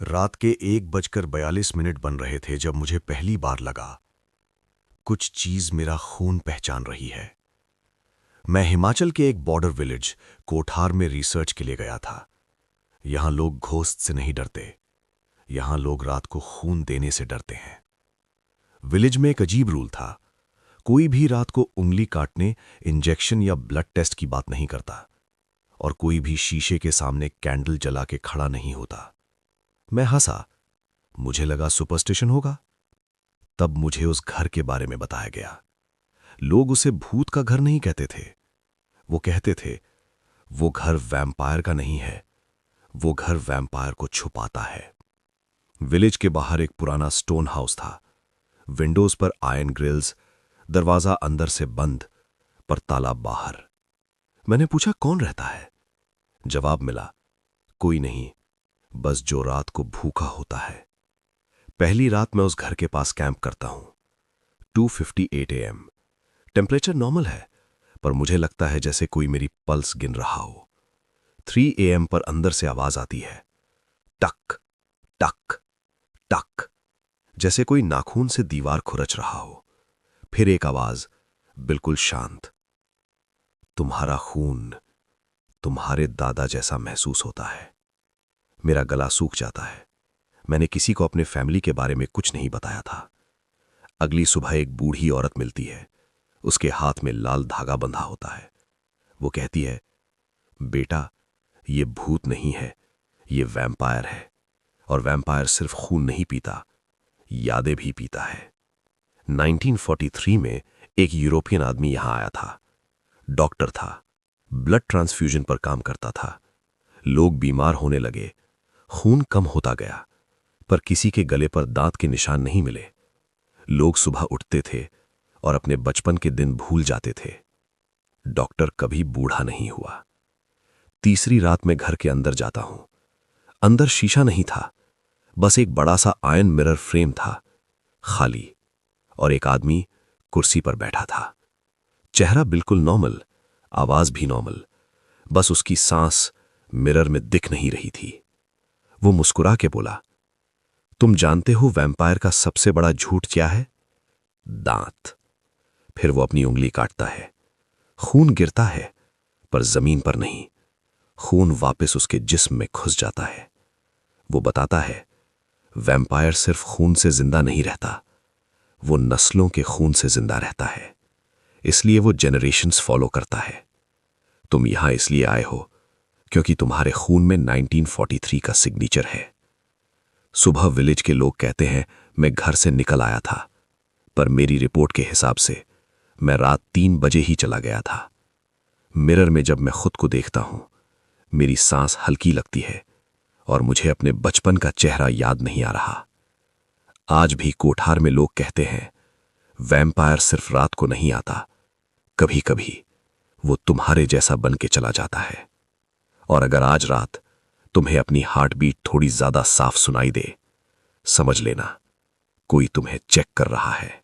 रात के 1:42 बन रहे थे जब मुझे पहली बार लगा कुछ चीज मेरा खून पहचान रही है। मैं हिमाचल के एक बॉर्डर विलेज कोठार में रिसर्च के लिए गया था। यहां लोग घोस्ट से नहीं डरते, यहां लोग रात को खून देने से डरते हैं। विलेज में एक अजीब रूल था, कोई भी रात को उंगली काटने, इंजेक्शन या ब्लड टेस्ट की बात नहीं करता, और कोई भी शीशे के सामने कैंडल जला के खड़ा नहीं होता। मैं हंसा, मुझे लगा सुपरस्टिशन होगा। तब मुझे उस घर के बारे में बताया गया। लोग उसे भूत का घर नहीं कहते थे, वो कहते थे वो घर वैम्पायर का नहीं है, वो घर वैम्पायर को छुपाता है। विलेज के बाहर एक पुराना स्टोन हाउस था, विंडोज पर आयरन ग्रिल्स, दरवाजा अंदर से बंद पर ताला बाहर। मैंने पूछा कौन रहता है? जवाब मिला, कोई नहीं, बस जो रात को भूखा होता है। पहली रात मैं उस घर के पास कैंप करता हूं। 2:58 AM। टेम्परेचर नॉर्मल है, पर मुझे लगता है जैसे कोई मेरी पल्स गिन रहा हो। 3 AM पर अंदर से आवाज आती है, टक टक टक, जैसे कोई नाखून से दीवार खुरच रहा हो। फिर एक आवाज, बिल्कुल शांत, तुम्हारा खून तुम्हारे दादा जैसा महसूस होता है। मेरा गला सूख जाता है। मैंने किसी को अपने फैमिली के बारे में कुछ नहीं बताया था। अगली सुबह एक बूढ़ी औरत मिलती है, उसके हाथ में लाल धागा बंधा होता है। वो कहती है, बेटा, ये भूत नहीं है, ये वैम्पायर है, और वैम्पायर सिर्फ खून नहीं पीता, यादें भी पीता है। 1943 में एक यूरोपियन आदमी यहां आया था। डॉक्टर था, ब्लड ट्रांसफ्यूजन पर काम करता था। लोग बीमार होने लगे, खून कम होता गया, पर किसी के गले पर दांत के निशान नहीं मिले। लोग सुबह उठते थे और अपने बचपन के दिन भूल जाते थे। डॉक्टर कभी बूढ़ा नहीं हुआ। तीसरी रात में घर के अंदर जाता हूं। अंदर शीशा नहीं था, बस एक बड़ा सा आयरन मिरर फ्रेम था, खाली, और एक आदमी कुर्सी पर बैठा था। चेहरा बिल्कुल नॉर्मल, आवाज भी नॉर्मल, बस उसकी सांस मिरर में दिख नहीं रही थी। वो मुस्कुरा के बोला, तुम जानते हो वैम्पायर का सबसे बड़ा झूठ क्या है? दांत। फिर वो अपनी उंगली काटता है। खून गिरता है, पर जमीन पर नहीं, खून वापस उसके जिस्म में घुस जाता है। वो बताता है, वैम्पायर सिर्फ खून से जिंदा नहीं रहता, वो नस्लों के खून से जिंदा रहता है, इसलिए वो जेनरेशंस फॉलो करता है। तुम यहां इसलिए आए हो क्योंकि तुम्हारे खून में 1943 का सिग्नेचर है। सुबह विलेज के लोग कहते हैं मैं घर से निकल आया था, पर मेरी रिपोर्ट के हिसाब से मैं रात 3 बजे ही चला गया था। मिरर में जब मैं खुद को देखता हूं, मेरी सांस हल्की लगती है और मुझे अपने बचपन का चेहरा याद नहीं आ रहा। आज भी कोठार में लोग कहते हैं वैम्पायर सिर्फ रात को नहीं आता, कभी कभी वो तुम्हारे जैसा बन के चला जाता है। और अगर आज रात तुम्हें अपनी हार्ट बीट थोड़ी ज्यादा साफ सुनाई दे, समझ लेना कोई तुम्हें चेक कर रहा है।